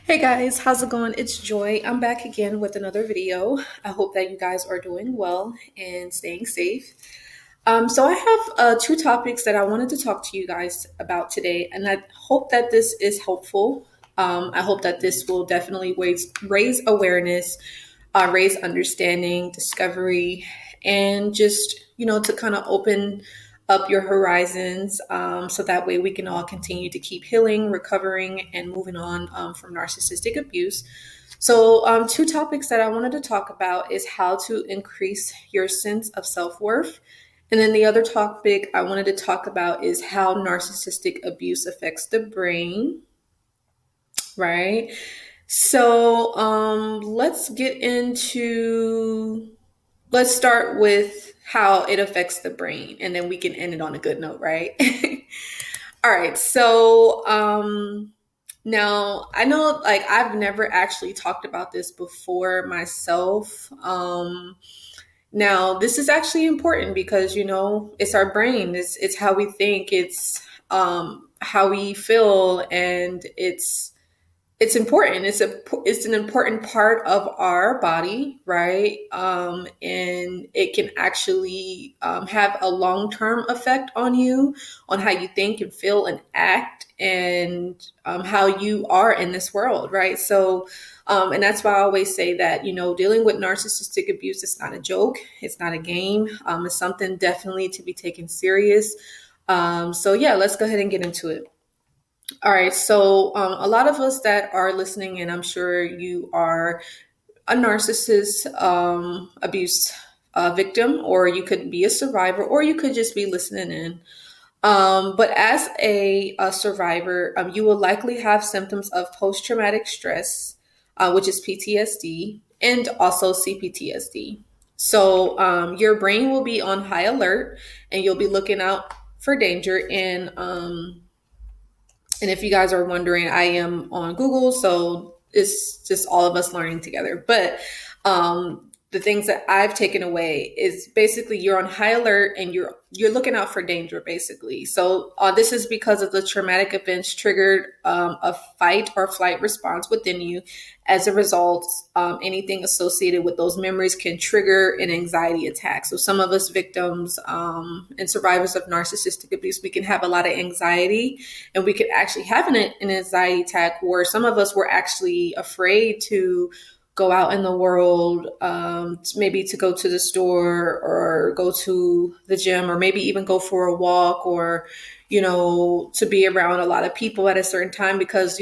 Hey guys, how's it going? It's Joy. I'm back again with another video. I hope that you guys are doing well and staying safe. So I have two topics that I wanted to talk to you guys about today, and I hope that this is helpful. I hope that this will definitely raise awareness, raise understanding, discovery, and just, to kind of open up your horizons so that way we can all continue to keep healing, recovering, and moving on from narcissistic abuse. So, two topics that I wanted to talk about is how to increase your sense of self worth. And then the other topic I wanted to talk about is how narcissistic abuse affects the brain, right? So, let's start with how it affects the brain, and then we can end it on a good note, right? All right. So, now I know, like, I've never actually talked about this before myself. Now this is actually important because it's our brain. It's how we think. It's how we feel, and it's important. It's an important part of our body, right? And it can actually have a long term effect on you, on how you think and feel and act, and how you are in this world, right? So, and that's why I always say that dealing with narcissistic abuse is not a joke. It's not a game. It's something definitely to be taken serious. So yeah, let's go ahead and get into it. All right. So, a lot of us that are listening, and I'm sure you are a narcissist abuse victim, or you could be a survivor, or you could just be listening in. But as a survivor, you will likely have symptoms of post traumatic stress, which is PTSD, and also CPTSD. So, your brain will be on high alert, and you'll be looking out for danger. And if you guys are wondering, I am on Google, so it's just all of us learning together. But the things that I've taken away is basically you're on high alert and you're looking out for danger, basically. So this is because of the traumatic events triggered a fight or flight response within you. As a result, anything associated with those memories can trigger an anxiety attack. So some of us victims and survivors of narcissistic abuse, we can have a lot of anxiety, and we could actually have an anxiety attack where some of us were actually afraid to go out in the world, maybe to go to the store or go to the gym, or maybe even go for a walk, or to be around a lot of people at a certain time, because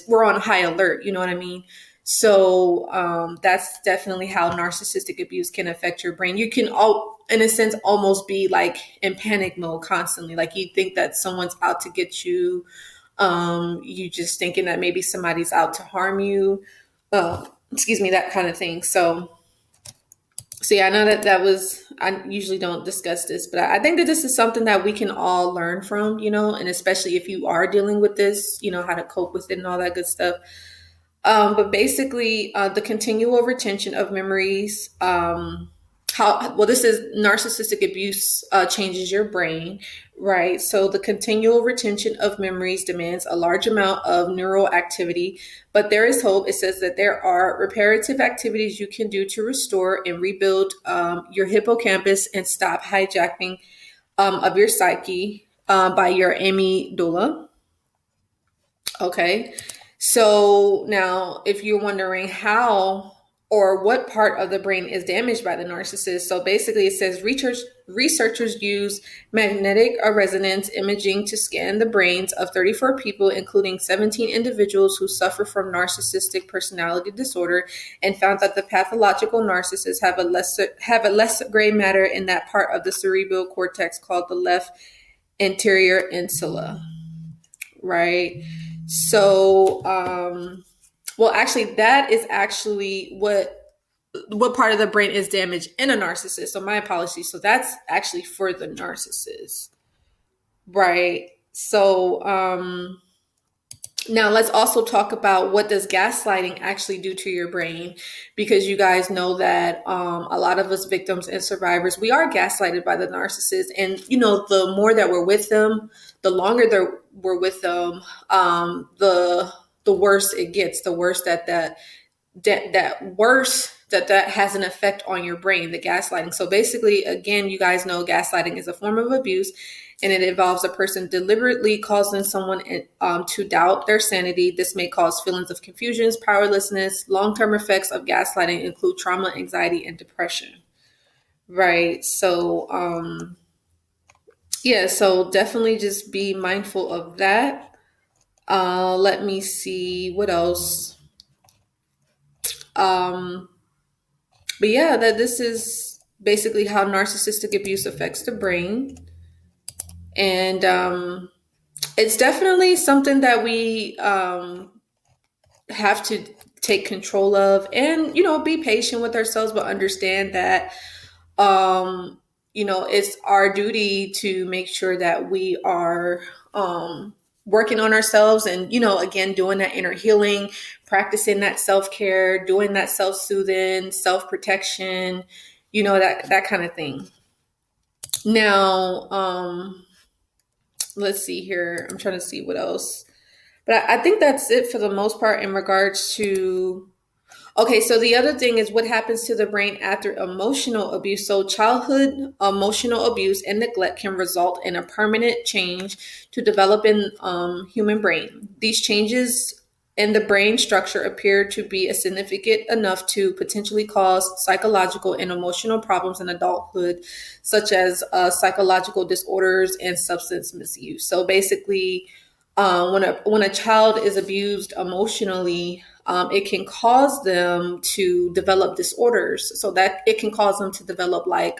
we're on high alert, you know what I mean? So that's definitely how narcissistic abuse can affect your brain. You can all, in a sense, almost be like in panic mode constantly. Like you think that someone's out to get you. You just thinking that maybe somebody's out to harm you. Excuse me, that kind of thing. So yeah, I know that was, I usually don't discuss this, but I think that this is something that we can all learn from, and especially if you are dealing with this, how to cope with it and all that good stuff. But basically, the continual retention of memories, this is narcissistic abuse changes your brain, right? So the continual retention of memories demands a large amount of neural activity, but there is hope. It says that there are reparative activities you can do to restore and rebuild your hippocampus and stop hijacking of your psyche by your amygdala. Okay. So now, if you're wondering how or what part of the brain is damaged by the narcissist, so basically it says researchers use magnetic resonance imaging to scan the brains of 34 people, including 17 individuals who suffer from narcissistic personality disorder, and found that the pathological narcissists have a less gray matter in that part of the cerebral cortex called the left anterior insula, right? So, well, actually, that is actually what part of the brain is damaged in a narcissist. So my apologies. So that's actually for the narcissist, right? So, now let's also talk about what does gaslighting actually do to your brain, because you guys know that a lot of us victims and survivors, we are gaslighted by the narcissist, and the more that we're with them, the longer we're with them, the the worse it gets, the worse that has an effect on your brain, the gaslighting. So basically, again, you guys know gaslighting is a form of abuse, and it involves a person deliberately causing someone to doubt their sanity. This may cause feelings of confusion, powerlessness. Long-term effects of gaslighting include trauma, anxiety, and depression. Right. So, yeah, so definitely just be mindful of that. Let me see what else. Um, but yeah, that this is basically how narcissistic abuse affects the brain. And it's definitely something that we have to take control of, and, be patient with ourselves, but understand that, it's our duty to make sure that we are working on ourselves and, again, doing that inner healing, practicing that self-care, doing that self-soothing, self-protection, that kind of thing. Now, let's see here. I'm trying to see what else. But I think that's it for the most part in regards to. Okay, so the other thing is what happens to the brain after emotional abuse. So childhood emotional abuse and neglect can result in a permanent change to developing human brain. These changes in the brain structure appear to be significant enough to potentially cause psychological and emotional problems in adulthood, such as psychological disorders and substance misuse. So basically, when a child is abused emotionally, it can cause them to develop disorders. So that it can cause them to develop like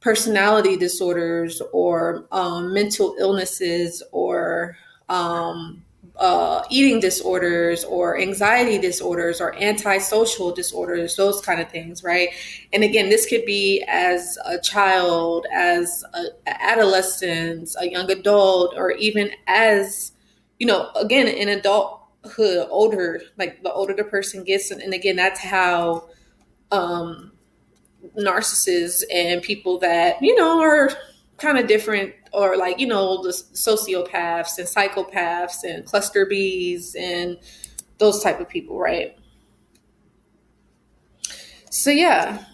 personality disorders or mental illnesses or eating disorders or anxiety disorders or antisocial disorders, those kind of things, right? And again, this could be as a child, as an adolescent, a young adult, or even as, again, in adulthood, older, like the older the person gets. And again, that's how narcissists and people that, are kind of different, or like, the sociopaths and psychopaths and cluster Bs and those type of people, right? So yeah.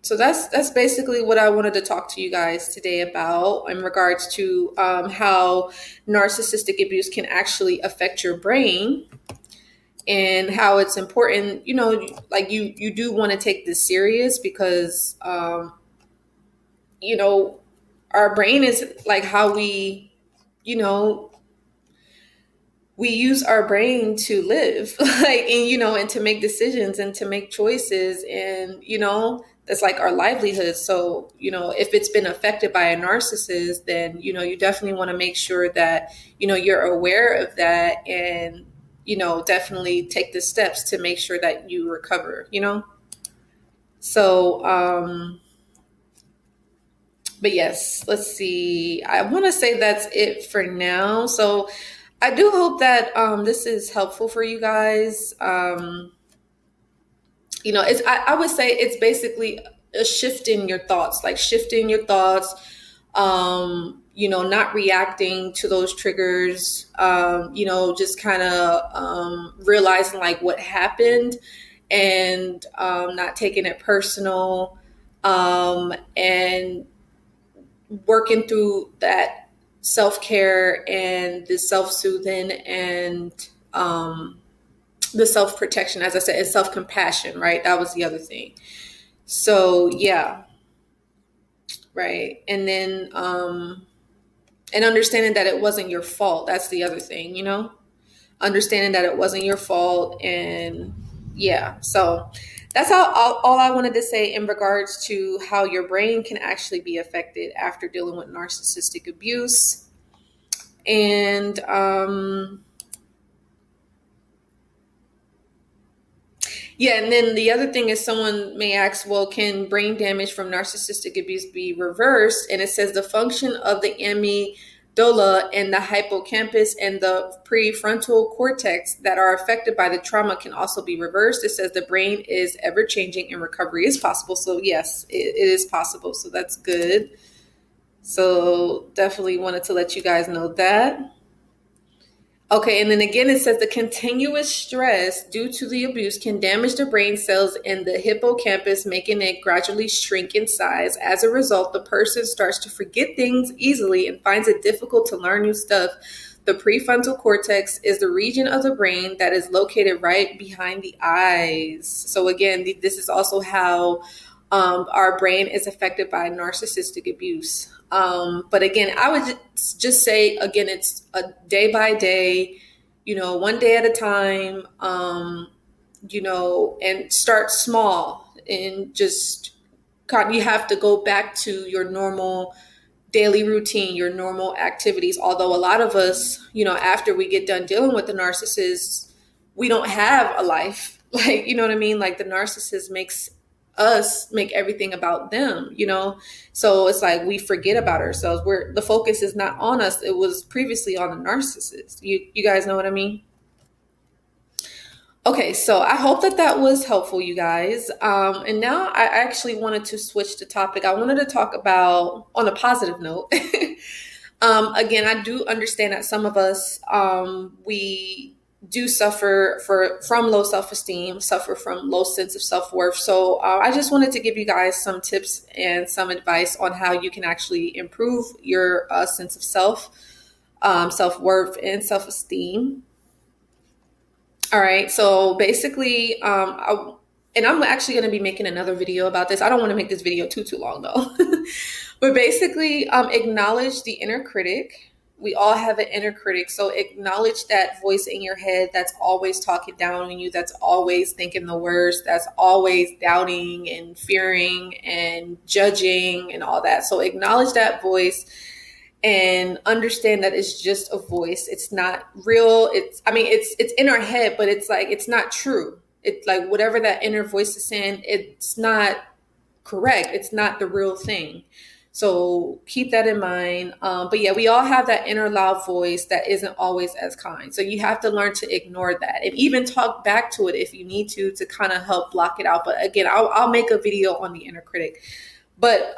So that's basically what I wanted to talk to you guys today about in regards to how narcissistic abuse can actually affect your brain, and how it's important, like you do want to take this serious because, our brain is like how we, we use our brain to live, like, and to make decisions and to make choices. And, that's like our livelihood. So, if it's been affected by a narcissist, then, you definitely want to make sure that, you're aware of that and, definitely take the steps to make sure that you recover, So, but yes, let's see. I want to say that's it for now. So I do hope that this is helpful for you guys. I would say it's basically a shift in your thoughts, like shifting your thoughts, not reacting to those triggers, just kind of realizing like what happened and not taking it personal, and working through that self-care and the self-soothing and the self-protection, as I said, and self-compassion, right? That was the other thing. So yeah, right. And then and understanding that it wasn't your fault. That's the other thing, understanding that it wasn't your fault. And yeah, so that's all I wanted to say in regards to how your brain can actually be affected after dealing with narcissistic abuse. And yeah, and then the other thing is someone may ask, well, can brain damage from narcissistic abuse be reversed? And it says the function of the amygdala and the hippocampus and the prefrontal cortex that are affected by the trauma can also be reversed. It says the brain is ever changing and recovery is possible. So yes, it is possible. So that's good. So definitely wanted to let you guys know that. Okay, and then again, it says the continuous stress due to the abuse can damage the brain cells in the hippocampus, making it gradually shrink in size. As a result, the person starts to forget things easily and finds it difficult to learn new stuff. The prefrontal cortex is the region of the brain that is located right behind the eyes. So, again, this is also how our brain is affected by narcissistic abuse. But again, I would just say, again, it's a day by day, one day at a time, and start small and just you have to go back to your normal daily routine, your normal activities. Although a lot of us, after we get done dealing with the narcissist, we don't have a life. Like, you know what I mean? Like the narcissist makes us make everything about them. So it's like we forget about ourselves. Where the focus is not on us. It was previously on the narcissist. You guys know what I mean? Okay, so I hope that was helpful, you guys. And now I actually wanted to switch the topic. I wanted to talk about, on a positive note, again, I do understand that some of us, we do suffer from low self-esteem, suffer from low sense of self-worth. So I just wanted to give you guys some tips and some advice on how you can actually improve your sense of self-worth and self-esteem. All right. So basically, and I'm actually going to be making another video about this. I don't want to make this video too long though. But basically, acknowledge the inner critic. We all have an inner critic. So acknowledge that voice in your head that's always talking down on you, that's always thinking the worst, that's always doubting and fearing and judging and all that. So acknowledge that voice and understand that it's just a voice. It's not real. It's in our head, but it's like, it's not true. It's like whatever that inner voice is saying, it's not correct. It's not the real thing. So keep that in mind. But yeah, we all have that inner loud voice that isn't always as kind. So you have to learn to ignore that and even talk back to it if you need to kind of help block it out. But again, I'll make a video on the inner critic. But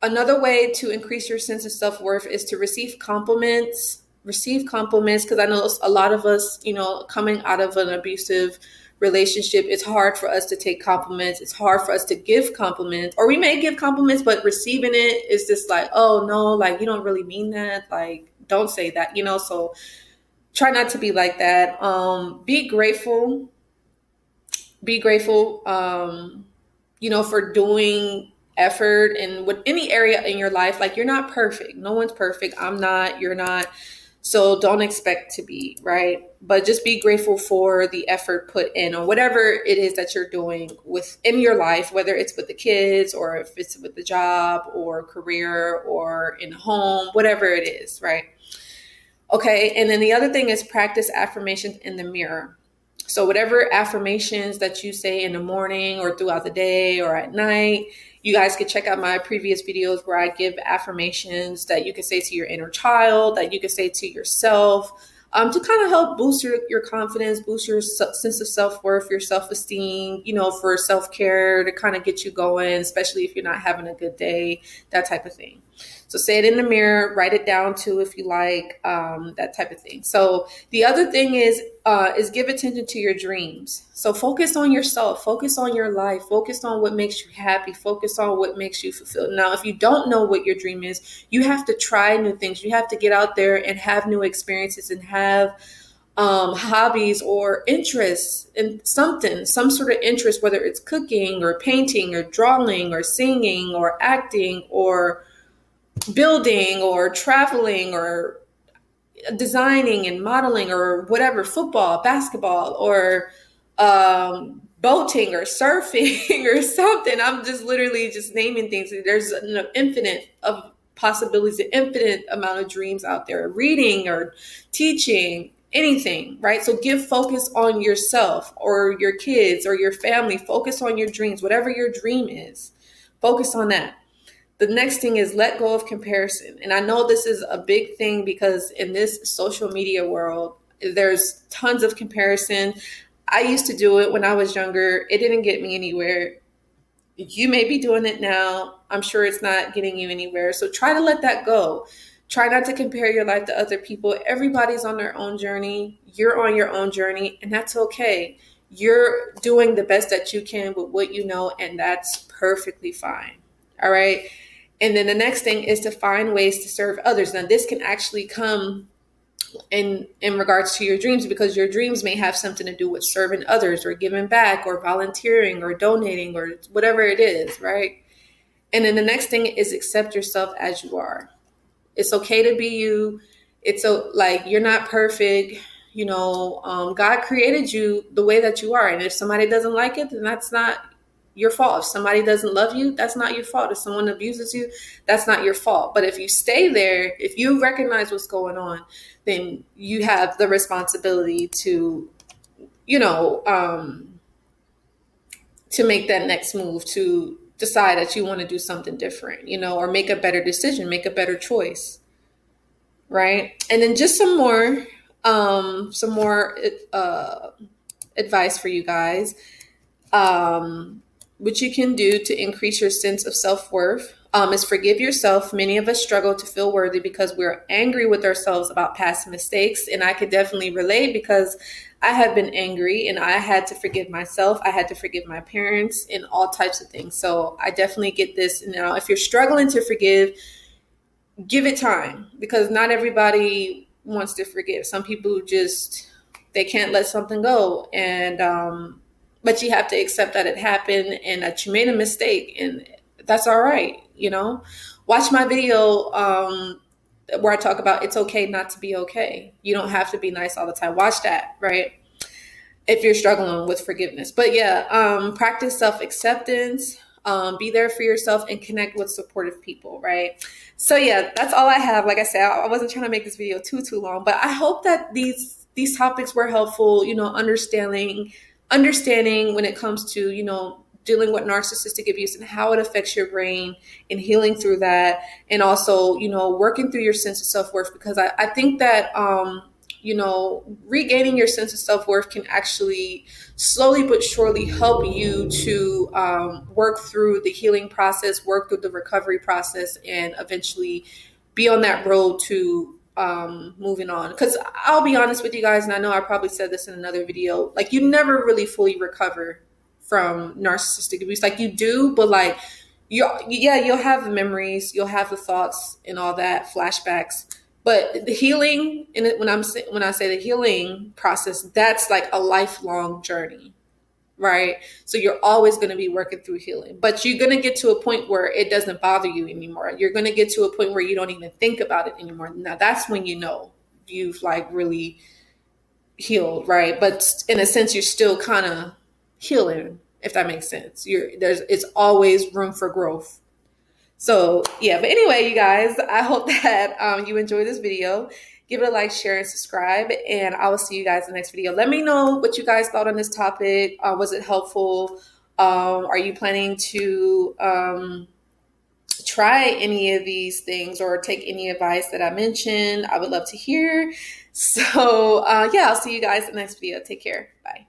another way to increase your sense of self-worth is to receive compliments. Because I know a lot of us, coming out of an abusive relationship, it's hard for us to take compliments. It's hard for us to give compliments, or we may give compliments, but receiving it is just like, oh no, like you don't really mean that. Like, don't say that, so try not to be like that. Be grateful, for doing effort and with any area in your life. Like, you're not perfect. No one's perfect. I'm not, you're not. So don't expect to be, right? But just be grateful for the effort put in on whatever it is that you're doing within your life, whether it's with the kids or if it's with the job or career or in home, whatever it is, right? Okay. And then the other thing is practice affirmations in the mirror. So whatever affirmations that you say in the morning or throughout the day or at night, you guys can check out my previous videos where I give affirmations that you can say to your inner child, that you can say to yourself, to kind of help boost your confidence, boost your sense of self-worth, your self-esteem, for self-care, to kind of get you going, especially if you're not having a good day, that type of thing. So say it in the mirror, write it down too if you like, that type of thing. So the other thing is give attention to your dreams. So focus on yourself, focus on your life, focus on what makes you happy, focus on what makes you fulfilled. Now, if you don't know what your dream is, you have to try new things. You have to get out there and have new experiences and have hobbies or interests in something, some sort of interest, whether it's cooking or painting or drawing or singing or acting or building or traveling or designing and modeling or whatever, football, basketball, or boating or surfing or something. I'm just literally just naming things. There's an infinite of possibilities, an infinite amount of dreams out there, reading or teaching, anything, right? So give focus on yourself or your kids or your family. Focus on your dreams, whatever your dream is. Focus on that. The next thing is let go of comparison. And I know this is a big thing because in this social media world, there's tons of comparison. I used to do it when I was younger. It didn't get me anywhere. You may be doing it now. I'm sure it's not getting you anywhere. So try to let that go. Try not to compare your life to other people. Everybody's on their own journey. You're on your own journey, and that's okay. You're doing the best that you can with what you know, and that's perfectly fine. All right. And then the next thing is to find ways to serve others. Now, this can actually come in regards to your dreams, because your dreams may have something to do with serving others or giving back or volunteering or donating or whatever it is, right? And then the next thing is accept yourself as you are. It's okay to be you. It's so like you're not perfect. God created you the way that you are. And if somebody doesn't like it, then that's not your fault. If somebody doesn't love you, that's not your fault. If someone abuses you, that's not your fault. But if you stay there, if you recognize what's going on, then you have the responsibility to, to make that next move, to decide that you want to do something different, or make a better decision, make a better choice. Right. And then just some more advice for you guys. What you can do to increase your sense of self-worth is forgive yourself. Many of us struggle to feel worthy because we're angry with ourselves about past mistakes. And I could definitely relate, because I have been angry and I had to forgive myself. I had to forgive my parents and all types of things. So I definitely get this. Now, if you're struggling to forgive, give it time, because not everybody wants to forgive. Some people they can't let something go. And, but you have to accept that it happened and that you made a mistake, and that's all right. Watch my video where I talk about it's okay not to be okay. You don't have to be nice all the time. Watch that, right? If you're struggling with forgiveness. But yeah, practice self-acceptance, be there for yourself, and connect with supportive people, right? So yeah, that's all I have. Like I said, I wasn't trying to make this video too long, but I hope that these topics were helpful, understanding when it comes to, dealing with narcissistic abuse and how it affects your brain and healing through that. And also, working through your sense of self-worth, because I think that, regaining your sense of self-worth can actually slowly but surely help you to work through the healing process, work through the recovery process, and eventually be on that road to moving on. Because I'll be honest with you guys, and I know I probably said this in another video, like you never really fully recover from narcissistic abuse. Like you do, but like you'll have the memories, you'll have the thoughts and all that, flashbacks. But the healing, and when I say the healing process, that's like a lifelong journey, right? So you're always going to be working through healing, but you're going to get to a point where it doesn't bother you anymore. You're going to get to a point where you don't even think about it anymore. Now that's when you've like really healed, right? But in a sense, you're still kind of healing, if that makes sense. It's always room for growth. So yeah, but anyway, you guys, I hope that you enjoyed this video. Give it a like, share, and subscribe, and I will see you guys in the next video. Let me know what you guys thought on this topic. Was it helpful? Are you planning to try any of these things or take any advice that I mentioned? I would love to hear. So yeah, I'll see you guys in the next video. Take care. Bye.